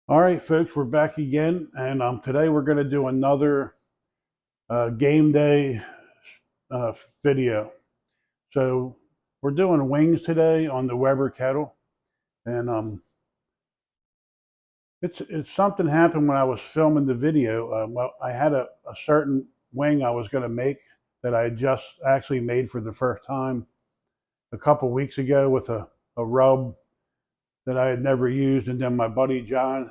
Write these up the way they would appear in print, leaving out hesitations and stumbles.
All right, folks, we're back again, and today we're going to do another game day uh, video. So we're doing wings today on the Weber Kettle, and it's something happened when I was filming the video. Well, I had a certain wing I was going to make that I had just actually made for the first time a couple weeks ago with a rub that I had never used, and then my buddy John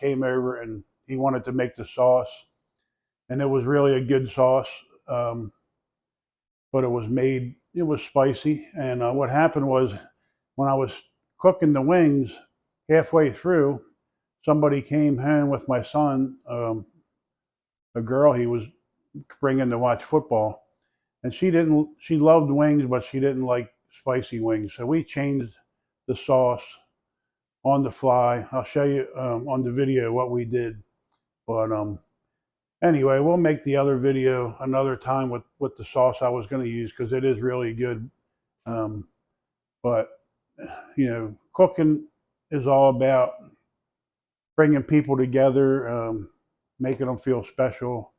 came over and he wanted to make the sauce, and it was really a good sauce. Um, but it was spicy. And what happened was when I was cooking the wings, halfway through, somebody came home with my son, a girl he was bringing to watch football, and she loved wings, but she didn't like spicy wings. So we changed the sauce on the fly. I'll show you on the video what we did. But anyway, we'll make the other video another time with the sauce I was going to use because it is really good. Um, but cooking is all about bringing people together, making them feel special.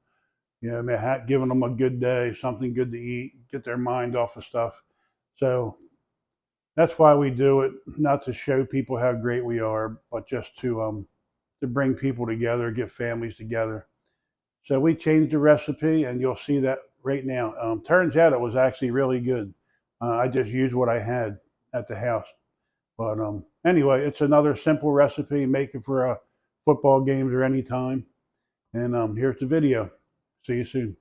Giving them a good day, something good to eat, get their mind off of stuff. So that's why we do it, not to show people how great we are, but just to bring people together, get families together. So we changed the recipe, and you'll see that right now. Turns out it was actually really good. I just used what I had at the house. But anyway, it's another simple recipe. Make it for football games or any time. And here's the video. See you soon.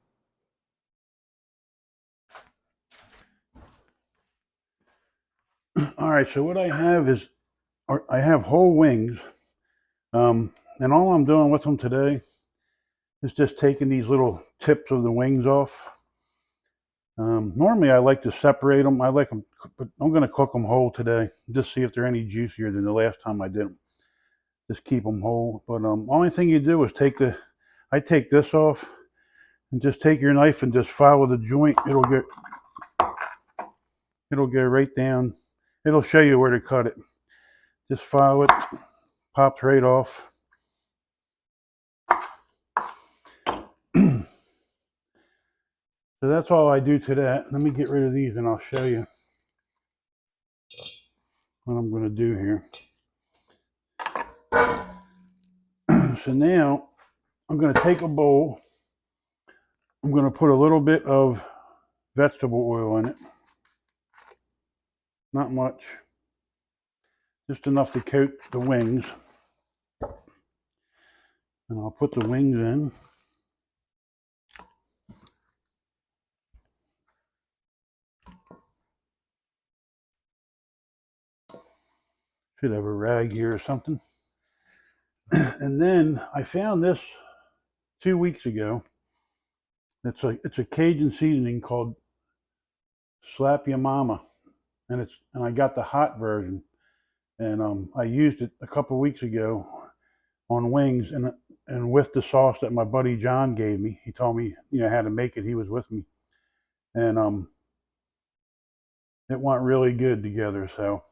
All right. So what I have is I have whole wings, and all I'm doing with them today is just taking these little tips of the wings off. Normally, I like to separate them. I like them, but I'm going to cook them whole today. Just see if they're any juicier than the last time I did them. Just keep them whole. But only thing you do is I take this off and just take your knife and just follow the joint. It'll go right down. It'll show you where to cut it. Just follow it. Pops right off. So that's all I do to that. Let me get rid of these and I'll show you what I'm going to do here. So now I'm going to take a bowl. I'm going to put a little bit of vegetable oil in it. Not much. Just enough to coat the wings. And I'll put the wings in. Should have a rag here or something. And then I found this 2 weeks ago. It's a Cajun seasoning called Slap Ya Mama, and I got the hot version, and I used it a couple weeks ago on wings, and with the sauce that my buddy John gave me. He told me how to make it. He was with me, and it went really good together. So,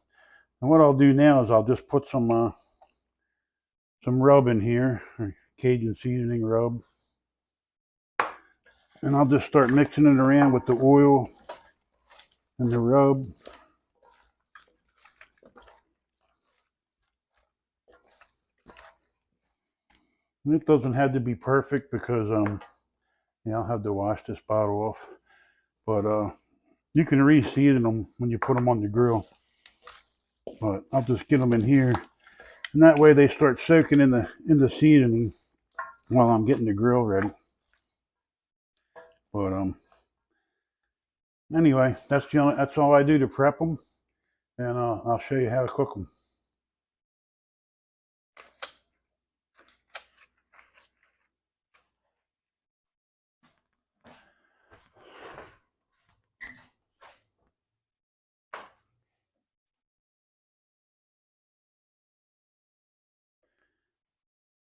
and what I'll do now is I'll just put some rub in here, or Cajun seasoning rub, and I'll just start mixing it around with the oil and the rub. And it doesn't have to be perfect because I'll have to wash this bottle off. But you can reseason them when you put them on the grill. But I'll just get them in here, and that way they start soaking in the seasoning while I'm getting the grill ready. But anyway, that's all I do to prep them, and I'll show you how to cook them.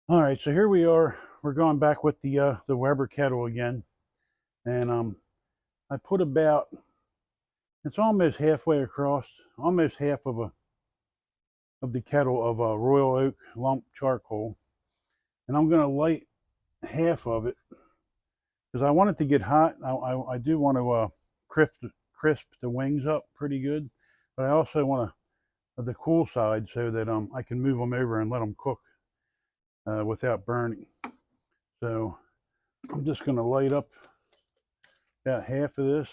All right, so here we are. We're going back with the Weber kettle again, and I put about, it's almost halfway across, almost half of of the kettle of Royal Oak lump charcoal, and I'm going to light half of it because I want it to get hot. I do want to crisp the wings up pretty good, but I also want the cool side so that I can move them over and let them cook without burning. So I'm just going to light up about half of this.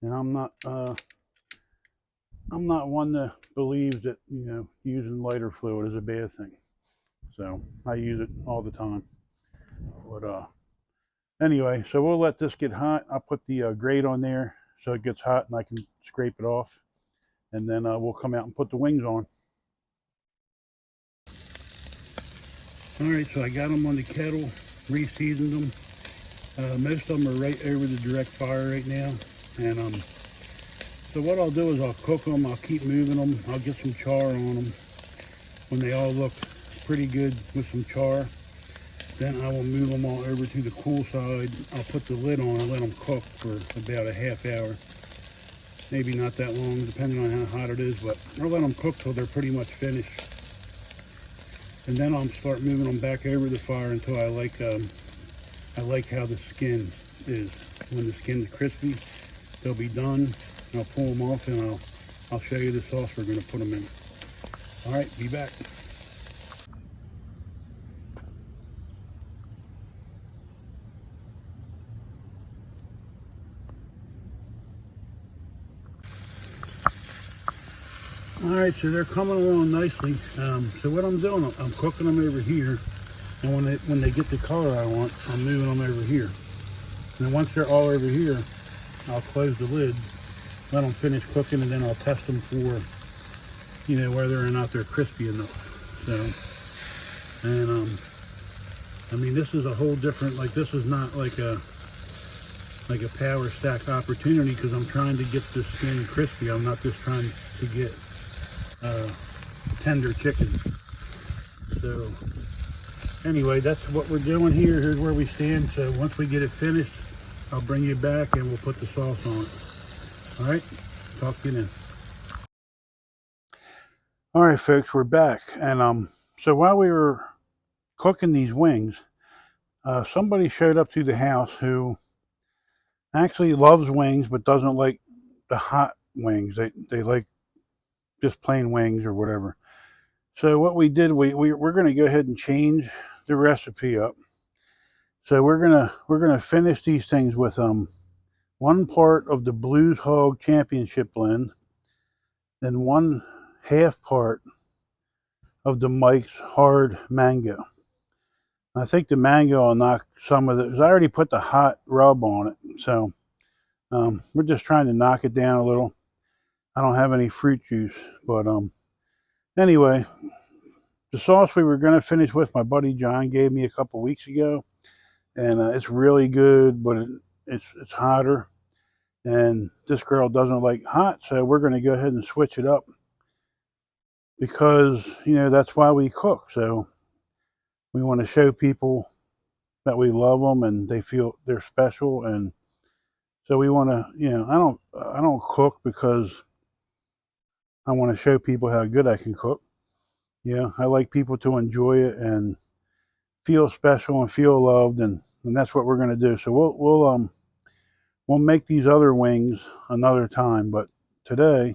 And I'm not one that believes that, you know, using lighter fluid is a bad thing. So I use it all the time. But anyway, so we'll let this get hot. I'll put the grate on there so it gets hot and I can scrape it off. And then we'll come out and put the wings on. All right, so I got them on the kettle, re-seasoned them. Most of them are right over the direct fire right now. And so what I'll do is I'll cook them, I'll keep moving them, I'll get some char on them. When they all look pretty good with some char, then I will move them all over to the cool side. I'll put the lid on and let them cook for about a half hour. Maybe not that long, depending on how hot it is, but I'll let them cook till they're pretty much finished. And then I'll start moving them back over the fire until I like how the skin is. When the skin's crispy, they'll be done. I'll pull them off and I'll show you the sauce we're going to put them in. All right, be back. All right, so they're coming along nicely. So what I'm doing, I'm cooking them over here, and when they get the color I want, I'm moving them over here. And then once they're all over here, I'll close the lid, let them finish cooking, and then I'll test them for, you know, whether or not they're crispy enough. So, and I mean, this is a whole different, like, this is not like a power stack opportunity because I'm trying to get the skin crispy. I'm not just trying to get tender chicken. So anyway, that's what we're doing here. Here's where we stand. So once we get it finished, I'll bring you back and we'll put the sauce on it. All right, talk to you then. All right, folks, we're back. And so while we were cooking these wings, somebody showed up to the house who actually loves wings but doesn't like the hot wings. They like just plain wings or whatever. So what we did, we're going to go ahead and change the recipe up. So we're gonna finish these things with 1 part of the Blues Hog Championship blend, then 1/2 part of the Mike's Hard Mango. I think the mango will knock some of the. I already put the hot rub on it, so we're just trying to knock it down a little. I don't have any fruit juice, but anyway, the sauce we were going to finish with, my buddy John gave me a couple weeks ago, and it's really good, but it's hotter, and this girl doesn't like hot, so we're going to go ahead and switch it up because, you know, that's why we cook. So we want to show people that we love them and they feel they're special, and so we want to, you know, I don't cook because I want to show people how good I can cook. Yeah, I like people to enjoy it and feel special and feel loved, and that's what we're going to do. So we'll make these other wings another time, but today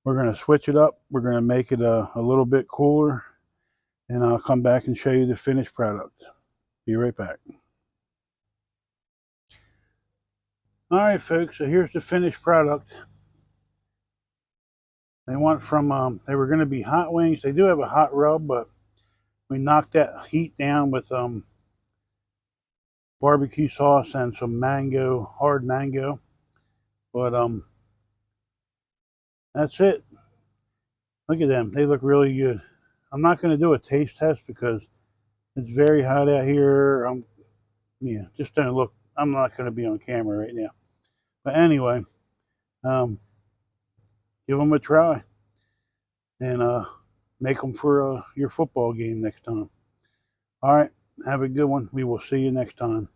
we're going to switch it up. We're going to make it a little bit cooler, and I'll come back and show you the finished product. Be right back. All right, folks, so here's the finished product. They went from, they were going to be hot wings. They do have a hot rub, but we knocked that heat down with barbecue sauce and some mango, hard mango. But that's it. Look at them. They look really good. I'm not going to do a taste test because it's very hot out here. Yeah, just don't look. I'm not going to be on camera right now. But anyway, give them a try and make them for your football game next time. All right, have a good one. We will see you next time.